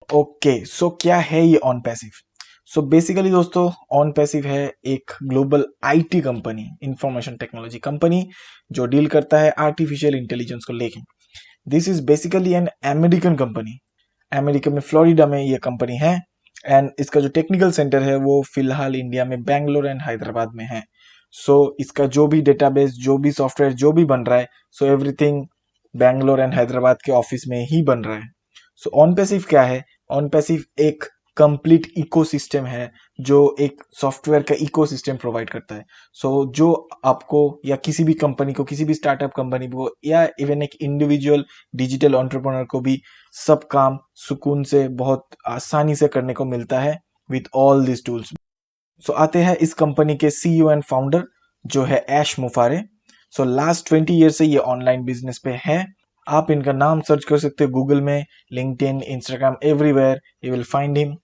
Okay so क्या है ये ऑन पैसिव? सो बेसिकली दोस्तों ऑन पैसिव है एक global IT company, information technology company जो डील करता है आर्टिफिशियल इंटेलिजेंस को लेके। This is basically an American company. America में फ्लोरिडा में ये कंपनी है एंड इसका जो टेक्निकल सेंटर है वो फिलहाल इंडिया में बेंगलोर एंड हैदराबाद में है। सो इसका जो भी डेटाबेस, जो भी सॉफ्टवेयर, जो भी बन रहा है, so everything Bangalore and Hyderabad के ऑफिस में ही बन रहा है। सो ऑन पैसिव क्या है? ऑन पैसिव एक कंप्लीट इकोसिस्टम है जो एक सॉफ्टवेयर का इकोसिस्टम प्रोवाइड करता है। सो जो आपको या किसी भी कंपनी को, किसी भी स्टार्टअप कंपनी को या इवन एक इंडिविजुअल डिजिटल एंटरप्रेन्योर को भी सब काम सुकून से बहुत आसानी से करने को मिलता है विथ ऑल दिस टूल्स। सो आते हैं इस कंपनी के सीईओ एंड फाउंडर जो है ऐश मुफारे। सो लास्ट 20 ईयर से ये ऑनलाइन बिजनेस पे है। आप इनका नाम सर्च कर सकते हो गूगल में, LinkedIn, Instagram, everywhere you will find him.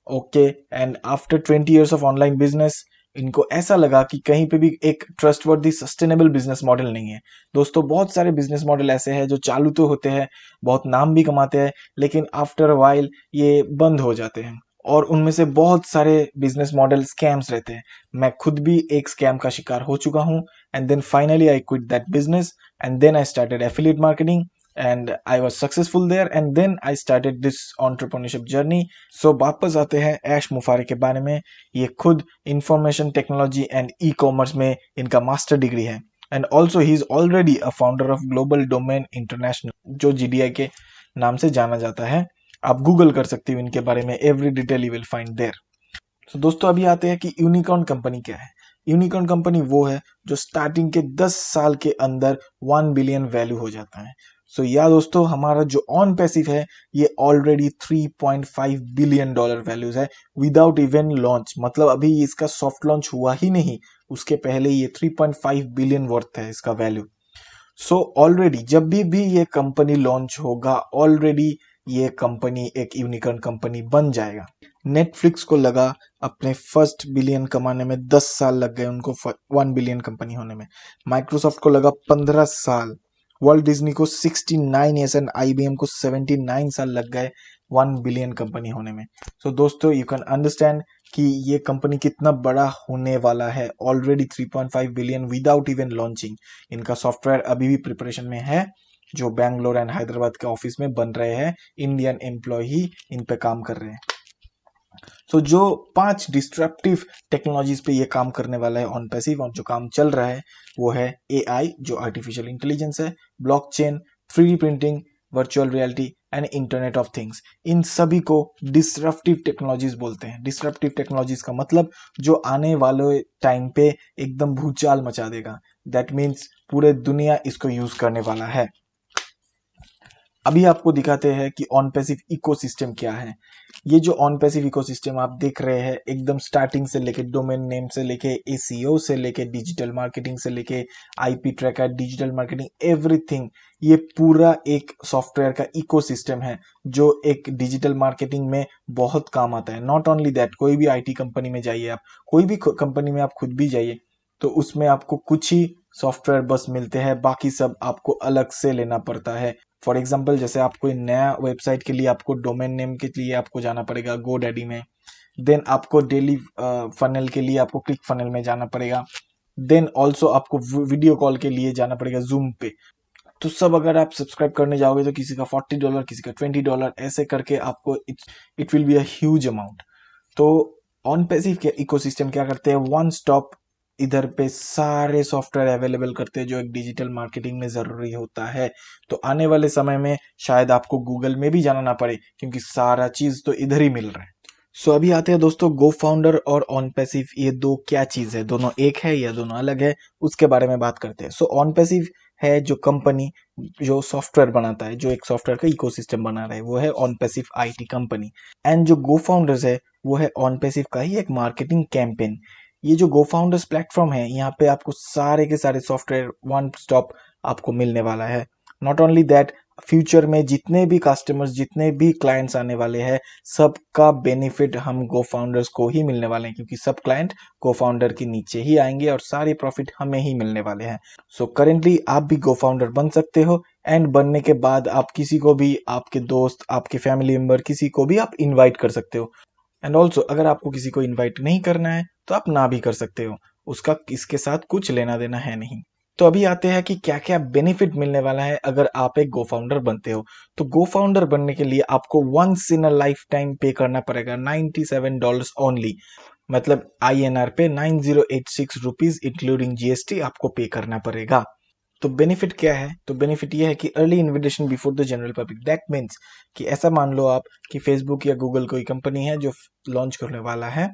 Okay, and after 20 years of online business इनको ऐसा लगा कि कहीं पे भी एक ट्रस्टवर्दी सस्टेनेबल बिजनेस मॉडल नहीं है। दोस्तों बहुत सारे बिजनेस मॉडल ऐसे हैं जो चालू तो होते हैं, बहुत नाम भी कमाते हैं, लेकिन आफ्टर अ वाइल ये बंद हो जाते हैं और उनमें से बहुत सारे बिजनेस मॉडल स्कैम्स रहते हैं। मैं खुद भी एक स्कैम का शिकार हो चुका हूं and then finally I quit that business and then I started affiliate marketing and I was successful there and then I started this entrepreneurship journey. So वापस आते हैं ऐश मुफारे के बारे में। ये खुद information technology and e commerce में इनका मास्टर डिग्री है and also he is already a founder of global domain international जो GDI के नाम से जाना जाता है। आप गूगल कर सकते हो इनके बारे में, every detail you will find there. तो दोस्तों अभी आते हैं कि यूनिकॉर्न कंपनी क्या है। यूनिकॉर्न कंपनी वो है जो स्टार्टिंग के 10 साल के अंदर 1 बिलियन वैल्यू हो जाता है। सो या दोस्तों हमारा जो ऑन पैसिव है ये ऑलरेडी 3.5 बिलियन डॉलर वैल्यूज है विदाउट इवन लॉन्च। मतलब अभी इसका सॉफ्ट लॉन्च हुआ ही नहीं, उसके पहले ये 3.5 बिलियन वर्थ है इसका वैल्यू। सो ऑलरेडी जब भी ये कंपनी लॉन्च होगा, ऑलरेडी ये कंपनी एक यूनिकॉर्न कंपनी बन जाएगा। नेटफ्लिक्स को लगा अपने फर्स्ट बिलियन कमाने में 10 साल लग गए उनको 1 बिलियन कंपनी होने में। माइक्रोसॉफ्ट को लगा 15 साल, वर्ल्ट डिज्नी को 69 ईयर्स एंड IBM को 79 साल लग गए 1 बिलियन कंपनी होने में। सो दोस्तों यू कैन अंडरस्टैंड कि ये कंपनी कितना बड़ा होने वाला है। Already 3.5 billion without even launching. इनका सॉफ्टवेयर अभी भी प्रिपरेशन में है जो बैंगलोर एंड हैदराबाद के ऑफिस में बन रहे हैं। इंडियन एम्प्लॉय ही इन पे काम कर रहे हैं। सो जो 5 डिस्ट्रप्टिव टेक्नोलॉजीज पे ये काम करने वाला है ऑन पैसिव और जो काम चल रहा है वो है AI जो आर्टिफिशियल इंटेलिजेंस है, blockchain, 3D printing, virtual reality and internet of things. इन सभी को डिस्ट्रप्टिव टेक्नोलॉजीज बोलते हैं। डिस्ट्रप्टिव टेक्नोलॉजीज का मतलब जो आने वाले टाइम पे एकदम भूचाल मचा देगा। दैट मीन्स पूरे दुनिया इसको यूज करने वाला है। अभी आपको दिखाते हैं कि ऑन पैसिव इकोसिस्टम क्या है। ये जो ऑन पैसिव इकोसिस्टम आप देख रहे हैं एकदम स्टार्टिंग से लेके डोमेन नेम से लेके SEO से लेके डिजिटल मार्केटिंग से लेके IP tracker, digital marketing, everything, ये पूरा एक सॉफ्टवेयर का इकोसिस्टम है जो एक डिजिटल मार्केटिंग में बहुत काम आता है। नॉट ओनली दैट, कोई भी IT कंपनी में जाइए आप, कोई भी कंपनी में आप खुद भी जाइए तो उसमें आपको कुछ ही सॉफ्टवेयर बस मिलते हैं, बाकी सब आपको अलग से लेना पड़ता है। फॉर एग्जाम्पल जैसे आप कोई नया वेबसाइट के लिए आपको डोमेन नेम के लिए आपको जाना पड़ेगा GoDaddy में, देन आपको डेली फनल के लिए आपको क्लिक फनल में जाना पड़ेगा, देन ऑल्सो आपको वीडियो कॉल के लिए जाना पड़ेगा Zoom पे। तो सब अगर आप सब्सक्राइब करने जाओगे तो किसी का $40, किसी का $20, ऐसे करके आपको it will be a huge amount. तो ऑन पैसिव के इकोसिस्टम क्या करते हैं, वन स्टॉप इधर पे सारे सॉफ्टवेयर अवेलेबल करते हैं जो एक डिजिटल मार्केटिंग में जरूरी होता है। तो आने वाले समय में शायद आपको गूगल में भी जाना ना पड़े क्योंकि सारा चीज तो इधर ही मिल रहा है। सो अभी आते हैं दोस्तों गो फाउंडर और ऑन पैसिव, ये दो क्या चीज है, दोनों एक है या दोनों अलग है, उसके बारे में बात करते हैं। सो ऑन पैसिव है जो कंपनी जो सॉफ्टवेयर बनाता है, जो एक सॉफ्टवेयर का इकोसिस्टम बना रहा है, वो है on passive IT company. And जो गो फाउंडर्स है वो है ऑन पैसिव का ही एक मार्केटिंग कैंपेन। ये जो गो फाउंडर्स प्लेटफॉर्म है यहाँ पे आपको सारे के सारे सॉफ्टवेयर वन स्टॉप आपको मिलने वाला है। नॉट ओनली दैट, फ्यूचर में जितने भी कस्टमर्स, जितने भी क्लाइंट्स आने वाले हैं, सबका बेनिफिट हम गो फाउंडर्स को ही मिलने वाले हैं, क्योंकि सब क्लाइंट गो फाउंडर के नीचे ही आएंगे और सारे प्रॉफिट हमें ही मिलने वाले हैं। सो करेंटली आप भी गो फाउंडर बन सकते हो, एंड बनने के बाद आप किसी को भी, आपके दोस्त, आपके फैमिली मेंबर, किसी को भी आप इनवाइट कर सकते हो। एंड ऑल्सो अगर आपको किसी को इनवाइट नहीं करना है तो आप ना भी कर सकते हो, उसका इसके साथ कुछ लेना देना है नहीं। तो अभी आते हैं कि क्या क्या बेनिफिट मिलने वाला है अगर आप एक गो फाउंडर बनते हो। तो गो फाउंडर बनने के लिए आपको once in a lifetime pay करना पड़ेगा $97 ओनली, मतलब INR पे 9086 रुपीज इंक्लूडिंग GST आपको पे करना पड़ेगा। तो बेनिफिट क्या है? तो बेनिफिट ये है कि early invitation before the general public. That means कि ऐसा मान लो आप कि फेसबुक या गूगल कोई कंपनी है जो लॉन्च करने वाला है,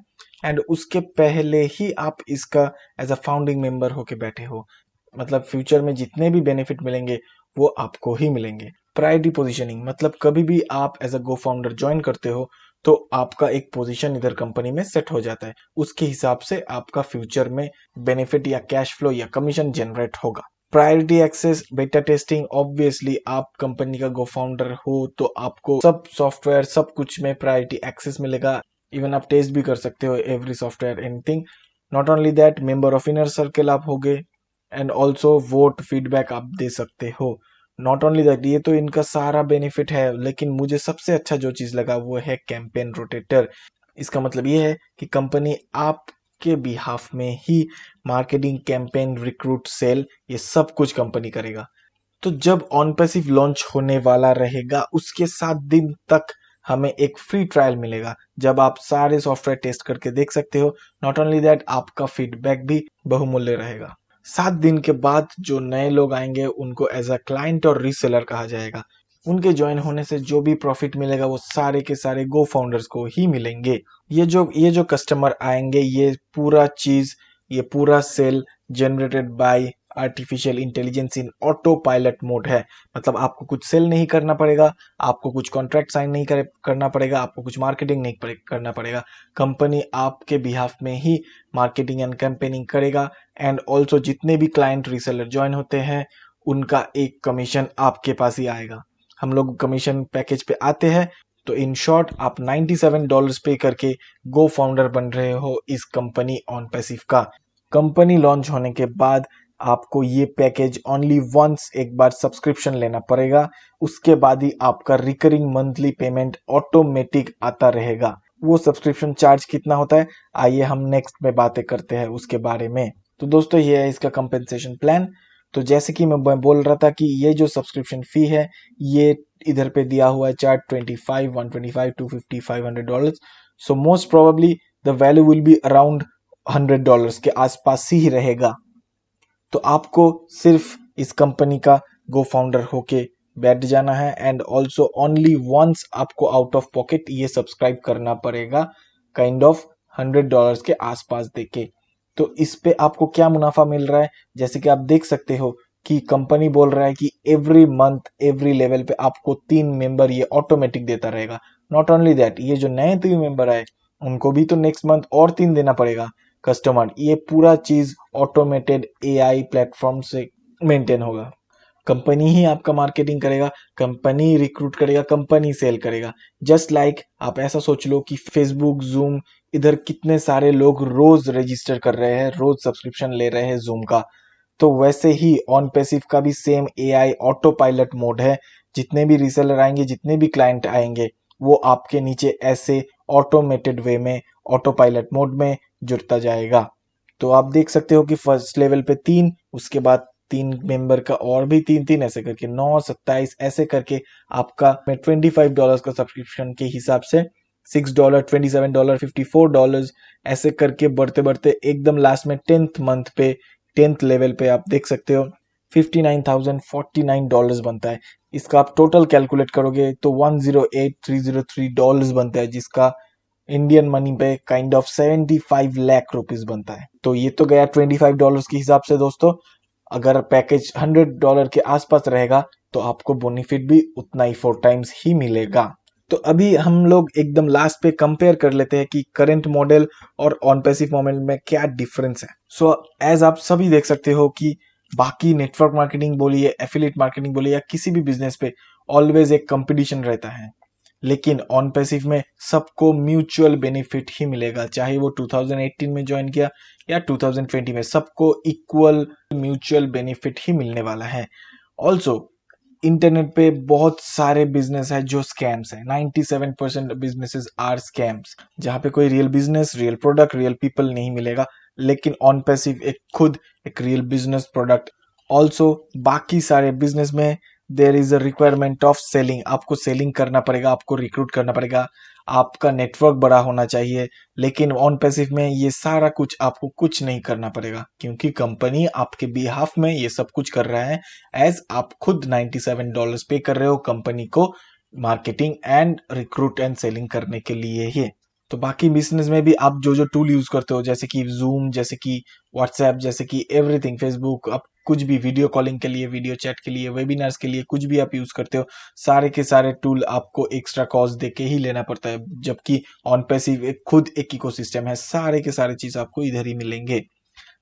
एंड उसके पहले ही आप इसका एज अ फाउंडिंग मेंबर होके बैठे हो, मतलब फ्यूचर में जितने भी बेनिफिट मिलेंगे वो आपको ही मिलेंगे। प्रायोरिटी पोजीशनिंग, मतलब कभी भी आप as a go founder join करते हो तो आपका एक पोजीशन इधर कंपनी में सेट हो जाता है, उसके हिसाब से आपका फ्यूचर में बेनिफिट या कैश फ्लो या कमीशन जनरेट होगा। प्रायोरिटी एक्सेस, बेटा टेस्टिंग, ऑब्वियसली आप कंपनी का गो फाउंडर हो तो आपको सब सॉफ्टवेयर, सब कुछ में प्रायोरिटी एक्सेस मिलेगा। इवन आप टेस्ट भी कर सकते हो every software, anything. Not only that, member of inner circle आप हो गए, एंड ऑल्सो वोट फीडबैक आप दे सकते हो। नॉट ओनली दैट, ये तो इनका सारा बेनिफिट है, लेकिन मुझे सबसे अच्छा जो चीज लगा वो है कैंपेन रोटेटर। इसका मतलब ये है कि कंपनी आपके बिहाफ में ही मार्केटिंग, कैंपेन, रिक्रूट, सेल, ये सब कुछ कंपनी करेगा। तो जब ऑन पैसिव लॉन्च होने वाला रहेगा उसके 7 दिन तक हमें एक फ्री ट्रायल मिलेगा, जब आप सारे सॉफ्टवेयर टेस्ट करके देख सकते हो। नॉट ओनली दैट, आपका फीडबैक भी बहुमूल्य रहेगा। 7 दिन के बाद जो नए लोग आएंगे उनको एज अ क्लाइंट और रीसेलर कहा जाएगा। उनके ज्वाइन होने से जो भी प्रॉफिट मिलेगा वो सारे के सारे गो फाउंडर्स को ही मिलेंगे। ये जो कस्टमर आएंगे, ये पूरा sale generated by artificial intelligence in autopilot mode है। मतलब आपको कुछ सेल नहीं करना पड़ेगा, आपको कुछ कॉन्ट्रैक्ट साइन नहीं करना पड़ेगा, आपको कुछ मार्केटिंग नहीं करना पड़ेगा। कंपनी आपके बिहाफ में ही मार्केटिंग एंड कैंपेनिंग करेगा, एंड ऑल्सो जितने भी क्लाइंट रीसेलर ज्वाइन होते हैं उनका एक कमीशन आपके पास ही आएगा। हम लोग कमीशन पैकेज पे आते हैं। तो इन शॉर्ट, आप $97 पे करके गो फाउंडर बन रहे हो इस कंपनी ऑन पैसिव का। कंपनी लॉन्च होने के बाद आपको ये पैकेज ओनली वंस एक बार सब्सक्रिप्शन लेना पड़ेगा, उसके बाद ही आपका रिकरिंग मंथली पेमेंट ऑटोमेटिक आता रहेगा। वो सब्सक्रिप्शन चार्ज कितना होता है, आइए हम नेक्स्ट में बातें करते हैं उसके बारे में। तो दोस्तों ये है इसका कंपेंसेशन प्लान। तो जैसे कि मैं बोल रहा था कि ये जो सब्सक्रिप्शन फी है, ये इधर पे दिया हुआ है chart 25, 125, 250, $500। So most probably the value will be around $100 के आसपास ही रहेगा। तो आपको सिर्फ इस कंपनी का गो फाउंडर होके बैठ जाना है, एंड ऑल्सो ओनली वंस आपको आउट ऑफ पॉकेट ये सब्सक्राइब करना पड़ेगा, काइंड ऑफ $100 के आसपास देके। तो इस पे आपको क्या मुनाफा मिल रहा है, जैसे कि आप देख सकते हो कि कंपनी बोल रहा है कि एवरी मंथ, एवरी लेवल पे आपको 3 मेंबर ये ऑटोमेटिक देता रहेगा। नॉट ओनली दैट, ये जो नए 3 मेंबर आए उनको भी तो नेक्स्ट मंथ और 3 देना पड़ेगा कस्टमर। ये पूरा चीज ऑटोमेटेड AI प्लेटफॉर्म से मेंटेन होगा। कंपनी ही आपका मार्केटिंग करेगा, कंपनी रिक्रूट करेगा, कंपनी सेल करेगा। जस्ट लाइक आप ऐसा सोच लो कि फेसबुक, जूम, इधर कितने सारे लोग रोज रजिस्टर कर रहे हैं, रोज सब्सक्रिप्शन ले रहे हैं जूम का। तो वैसे ही ऑन पैसिव का भी same AI auto pilot mode है। जितने भी रीसेलर आएंगे, जितने भी क्लाइंट आएंगे, वो आपके नीचे ऐसे ऑटोमेटेड वे में, ऑटो पायलट मोड में जुड़ता जाएगा। तो आप देख सकते हो कि फर्स्ट लेवल पे 3, उसके बाद 3 मेंबर का और भी 3-3, ऐसे करके 9, 27, ऐसे करके आपका $25 का सब्सक्रिप्शन के हिसाब से $6, $27, $54, ऐसे करके बढ़ते बढ़ते एकदम लास्ट में 10th मंथ पे, 10th लेवल पे आप देख सकते हो $59,049 बनता है। इसका आप टोटल कैलकुलेट करोगे तो $108,303 बनता है, जिसका इंडियन मनी पे काइंड ऑफ 75 लाख रुपीस बनता है। तो ये तो गया $25 के हिसाब से दोस्तों। अगर पैकेज $100 के आसपास रहेगा तो आपको बेनिफिट भी उतना ही 4 टाइम्स ही मिलेगा। तो अभी हम लोग एकदम लास्ट पे कंपेयर कर लेते हैं कि करंट मॉडल और ऑन पैसिव मॉडल में क्या डिफरेंस है। सो एज आप सभी देख सकते हो कि बाकी नेटवर्क मार्केटिंग बोलिए, एफिलिएट मार्केटिंग बोलिए, या किसी भी बिजनेस पे ऑलवेज एक कंपटीशन रहता है, लेकिन ऑन पैसिव में सबको म्यूचुअल बेनिफिट ही मिलेगा, चाहे वो 2018 में ज्वाइन किया या 2020 में, सबको इक्वल म्यूचुअल बेनिफिट ही मिलने वाला है। ऑल्सो इंटरनेट पे बहुत सारे बिजनेस है जो स्कैम्स है। 97% बिजनेसेस आर स्कैम्स, जहाँ पे कोई real business, real product, real people नहीं मिलेगा। लेकिन ऑन पैसिव एक खुद एक रियल बिजनेस प्रोडक्ट। ऑल्सो बाकी सारे बिजनेस में there is a requirement of selling, आपको सेलिंग करना पड़ेगा, आपको रिक्रूट करना पड़ेगा, आपका नेटवर्क बड़ा होना चाहिए। लेकिन ऑन पैसिव में ये सारा कुछ आपको कुछ नहीं करना पड़ेगा, क्योंकि कंपनी आपके बिहाफ में ये सब कुछ कर रहा है, एज आप खुद $97 पे कर रहे हो कंपनी को marketing and recruit and selling करने के लिए ही। तो बाकी बिजनेस में भी आप जो जो टूल यूज करते हो, जैसे कि जूम, जैसे कि व्हाट्सएप, जैसे कि एवरीथिंग, फेसबुक, आप कुछ भी वीडियो कॉलिंग के लिए, वीडियो चैट के लिए, वेबिनार्स के लिए, कुछ भी आप यूज करते हो, सारे के सारे टूल आपको एक्स्ट्रा कॉस्ट दे के ही लेना पड़ता है। जबकि ऑन पैसिव एक खुद एक इकोसिस्टम है, सारे के सारे चीज आपको इधर ही मिलेंगे।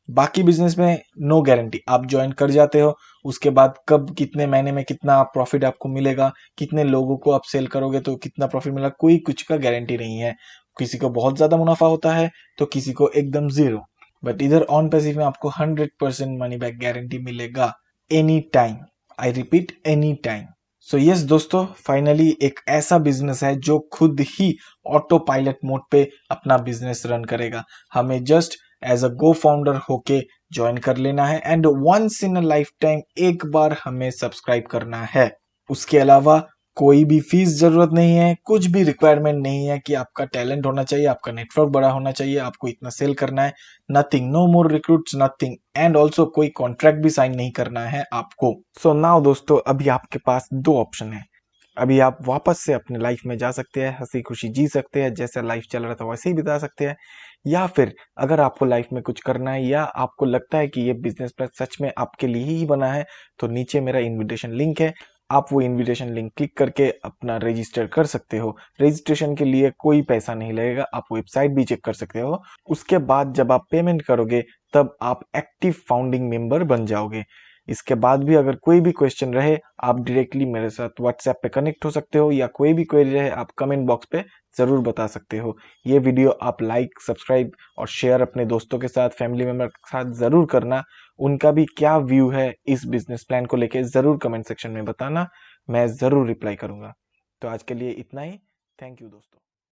बाकी बिजनेस में नो गारंटी, आप ज्वाइन कर जाते हो, उसके बाद कब कितने महीने में कितना प्रॉफिट आपको मिलेगा, कितने लोगों को आप सेल करोगे तो कितना प्रॉफिट मिलेगा, कोई कुछ का गारंटी नहीं है। किसी को बहुत ज्यादा मुनाफा होता है तो किसी को एकदम जीरो। बट इधर ऑन पैसिव में आपको 100% मनी बैक गारंटी मिलेगा, any time. I repeat, any time. So yes दोस्तों, फाइनली एक ऐसा बिजनेस है जो खुद ही ऑटो पायलट मोड पे अपना बिजनेस रन करेगा। हमें just as a go founder होके ज्वाइन कर लेना है, and once in a lifetime एक बार हमें सब्सक्राइब करना है। उसके अलावा कोई भी फीस जरूरत नहीं है, कुछ भी रिक्वायरमेंट नहीं है कि आपका टैलेंट होना चाहिए, आपका नेटवर्क बड़ा होना चाहिए, आपको इतना सेल करना है। Nothing, no more recruits, nothing. And also कोई कॉन्ट्रैक्ट भी साइन नहीं करना है आपको। सो नाउ दोस्तों, अभी आपके पास दो ऑप्शन है। अभी आप वापस से अपने लाइफ में जा सकते हैं, हंसी खुशी जी सकते हैं, जैसा लाइफ चल रहा था वैसे ही बिता सकते हैं। या फिर अगर आपको लाइफ में कुछ करना है, या आपको लगता है कि ये बिजनेस प्लान सच में आपके लिए ही बना है, तो नीचे मेरा इनविटेशन लिंक है, आप वो इनविटेशन लिंक क्लिक करके अपना रजिस्टर कर सकते हो। रजिस्ट्रेशन के लिए कोई पैसा नहीं लगेगा, आप वेबसाइट भी चेक कर सकते हो। उसके बाद जब आप पेमेंट करोगे तब आप एक्टिव फाउंडिंग मेंबर बन जाओगे। इसके बाद भी अगर कोई भी क्वेश्चन रहे, आप डायरेक्टली मेरे साथ व्हाट्सएप पे कनेक्ट हो सकते हो, या कोई भी क्वेरी रहे आप कमेंट बॉक्स पे जरूर बता सकते हो। ये वीडियो आप लाइक, सब्सक्राइब और शेयर अपने दोस्तों के साथ, फैमिली मेंबर के साथ जरूर करना। उनका भी क्या व्यू है इस बिजनेस प्लान को लेके जरूर कमेंट सेक्शन में बताना, मैं जरूर रिप्लाई करूंगा। तो आज के लिए इतना ही। थैंक यू दोस्तों।